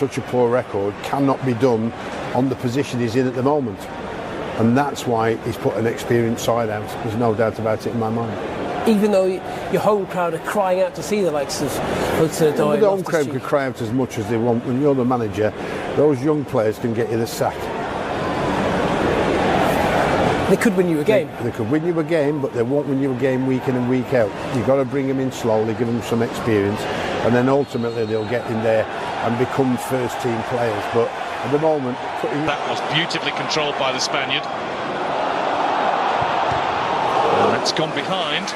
such a poor record cannot be done on the position he's in at the moment. And that's why he's put an experienced side out. There's no doubt about it in my mind. Even though your home crowd are crying out to see the likes of Hudson-Odoi. The home crowd could cry out as much as they want. When you're the manager, those young players can get you the sack. They could win you a game. They could win you a game, but they won't win you a game week in and week out. You've got to bring them in slowly, give them some experience, and then ultimately they'll get in there and become first-team players. But at the moment... That was beautifully controlled by the Spaniard. And that's gone behind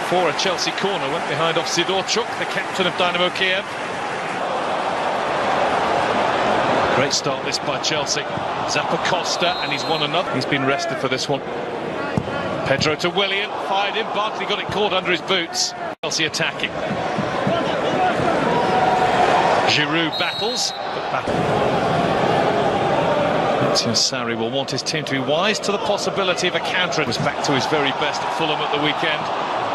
for a Chelsea corner. Went behind off Sidorchuk, the captain of Dynamo Kiev. Great start this by Chelsea. Zappacosta, and he's won another. He's been rested for this one. Pedro to Willian, fired in. Barkley got it caught under his boots. Chelsea attacking. Giroud battles. Etienne Sarri will want his team to be wise to the possibility of a counter. Was back to his very best at Fulham at the weekend.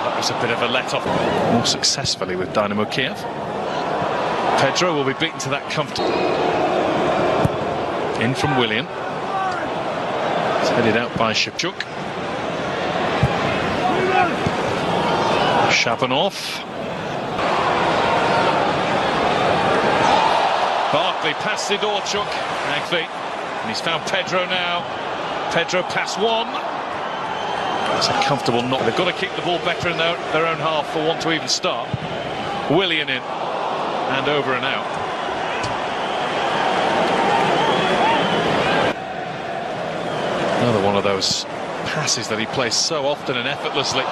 That was a bit of a let-off. More successfully with Dynamo Kiev. Pedro will be beaten to that comfortably. In from Willian. It's headed out by Shevchuk. Shabanov. Barkley past Sidorchuk. And he's found Pedro now. Pedro past one. It's a comfortable knock. They've got to kick the ball better in their own half for one to even start. Willian in. And over and out. Another one of those passes that he plays so often and effortlessly.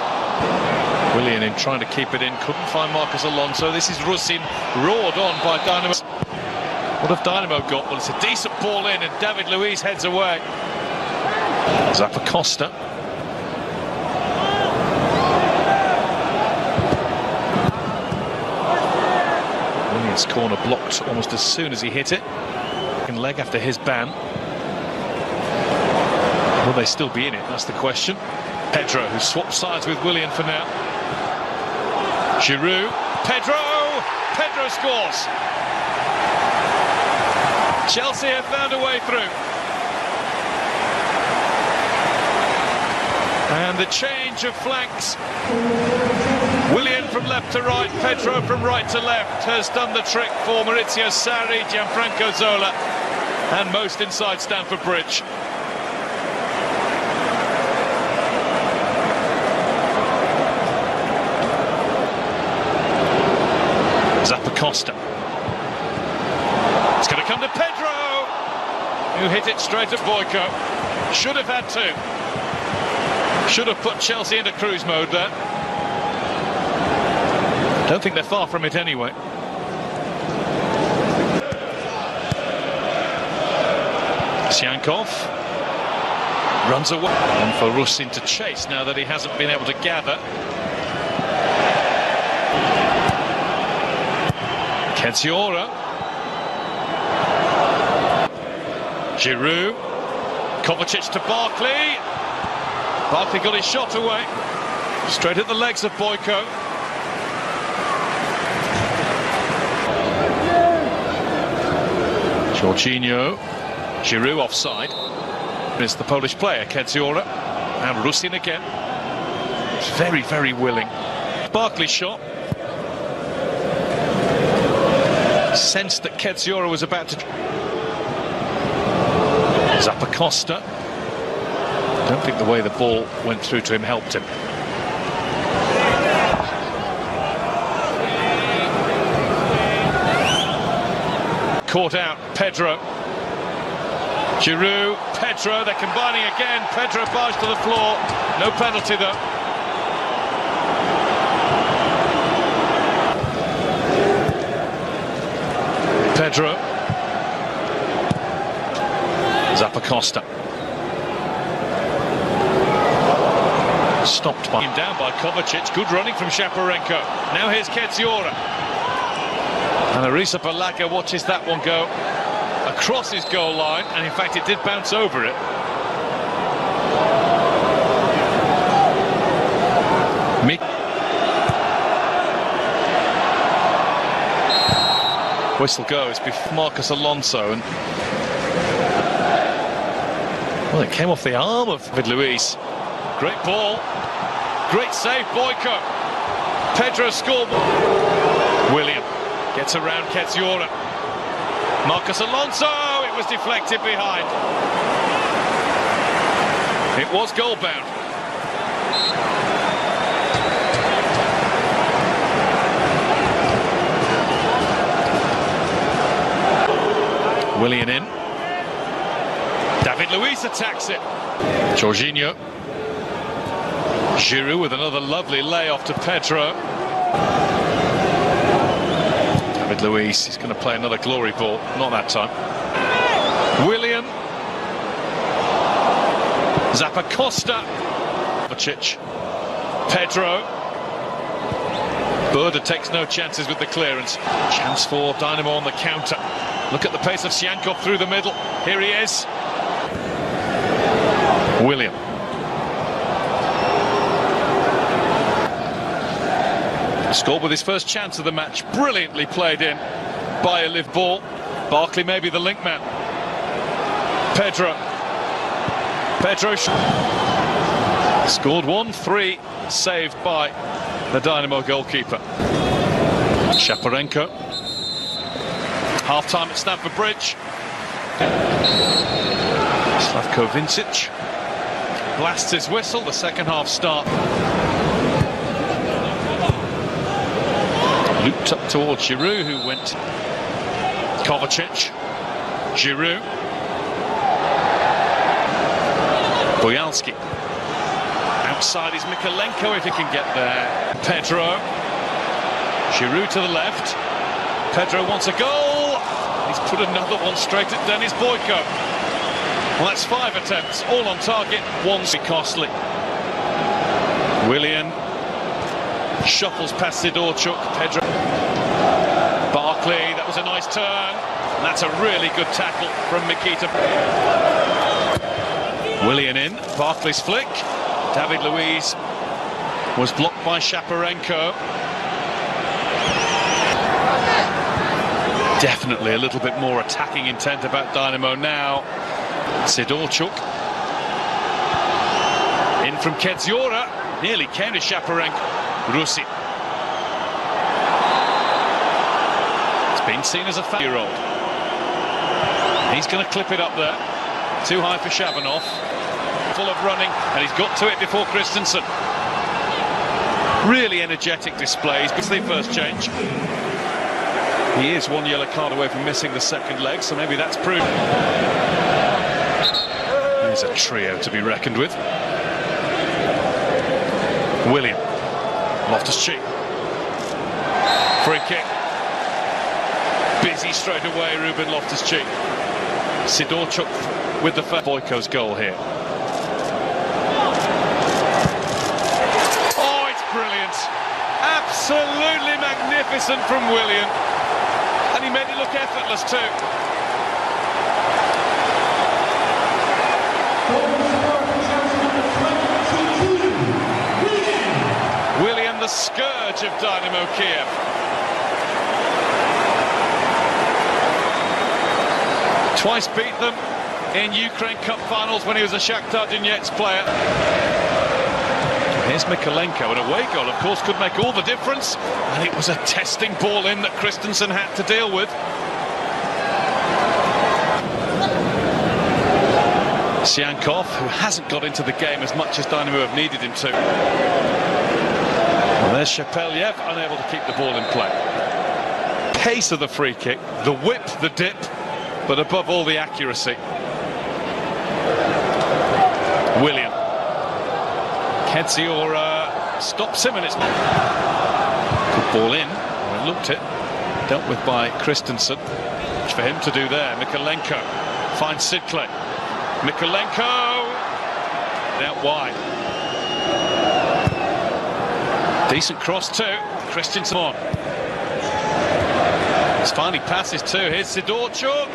Willian in trying to keep it in, couldn't find Marcus Alonso. This is Rusin, roared on by Dynamo. What have Dynamo got? Well, it's a decent ball in and David Luiz heads away. Zappacosta. Willian's corner blocked almost as soon as he hit it. Second leg after his ban. Will they still be in it? That's the question. Pedro, who swapped sides with Willian for now. Giroud. Pedro! Pedro scores! Chelsea have found a way through. And the change of flanks. Willian from left to right, Pedro from right to left has done the trick for Maurizio Sarri, Gianfranco Zola, and most inside Stamford Bridge. Zappacosta. It's going to come to Pedro, who hit it straight at Boyko. Should have had to. Should have put Chelsea into cruise mode there. Don't think they're far from it anyway. Syankov runs away. And for Rusin to chase now that he hasn't been able to gather. Kenziora. Giroud. Kovacic to Barkley. Barkley got his shot away. Straight at the legs of Boyko. Jorginho. Giroud offside. It's the Polish player, Kenziora. And Rusin again. Very, very willing. Barkley's shot. Sensed that Kenziora was about to... Zappacosta. Don't think the way the ball went through to him helped him. Caught out, Pedro. Giroud, Pedro, they're combining again. Pedro barged to the floor. No penalty though. Pedro. Zappacosta. Stopped by him, down by Kovacic. Good running from Shaparenko. Now here's Kenziora. And Arisa Balaga watches that one go across his goal line, and in fact it did bounce over it. Whistle goes before Marcos Alonso, and well, it came off the arm of David Luiz. Great ball, great save, Boyko. Pedro scored. Willian gets around Ketziora. Marcos Alonso, it was deflected behind. It was goal bound. Willian in. David Luiz attacks it. Jorginho. Giroud with another lovely layoff to Pedro. David Luiz, he's going to play another glory ball. Not that time. Willian. Zappacosta. Kovacic. Pedro. Burda takes no chances with the clearance. Chance for Dynamo on the counter. Look at the pace of Siankov through the middle. Here he is. Willian. Scored with his first chance of the match. Brilliantly played in by a live ball. Barkley maybe the link man. Pedro. Pedro scored 1-3, saved by the Dynamo goalkeeper. Shaparenko. Half-time at Stamford Bridge. Slavko Vincic blasts his whistle. The second half start. Looped up towards Giroud, who went. Kovacic. Giroud. Bojalski. Outside is Mikolenko if he can get there. Pedro. Giroud to the left. Pedro wants a goal. He's put another one straight at Denis Boyko. Well, that's 5 attempts, all on target. One's costly. Willian shuffles past Sidorchuk. Pedro. Barkley, that was a nice turn. And that's a really good tackle from Mikita. Willian in. Barkley's flick. David Luiz was blocked by Shaparenko. Definitely a little bit more attacking intent about Dynamo now. Sidorchuk. In from Ketziora. Nearly came to Shaparenko. Rusin. It's been seen as a 5-year-old. He's going to clip it up there. Too high for Shabanov. Full of running, and he's got to it before Christensen. Really energetic displays. It's the first change. He is 1 yellow card away from missing the second leg, so maybe that's prudent. There's a trio to be reckoned with. Willian. Loftus-Cheek. Free kick. Busy straight away, Ruben Loftus-Cheek. Sidorchuk with the first. Boyko's goal here. Oh, it's brilliant. Absolutely magnificent from Willian. And he made it look effortless too. Willian, the scourge of Dynamo Kiev. Twice beat them in Ukraine Cup finals when he was a Shakhtar Donetsk player. Here's Mikolenko. An away goal, of course, could make all the difference. And it was a testing ball in that Christensen had to deal with. Siankov, who hasn't got into the game as much as Dynamo have needed him to. Well, there's Shapelyev, unable to keep the ball in play. Pace of the free kick, the whip, the dip, but above all the accuracy. Willian. Ketziora stops him, and it's good ball in. Well, looked it, dealt with by Christensen. Much for him to do there. Mikolenko finds Sidclay. Mikolenko out wide. Decent cross too. Christensen on. He's finally passes too. Here's Sidorchuk.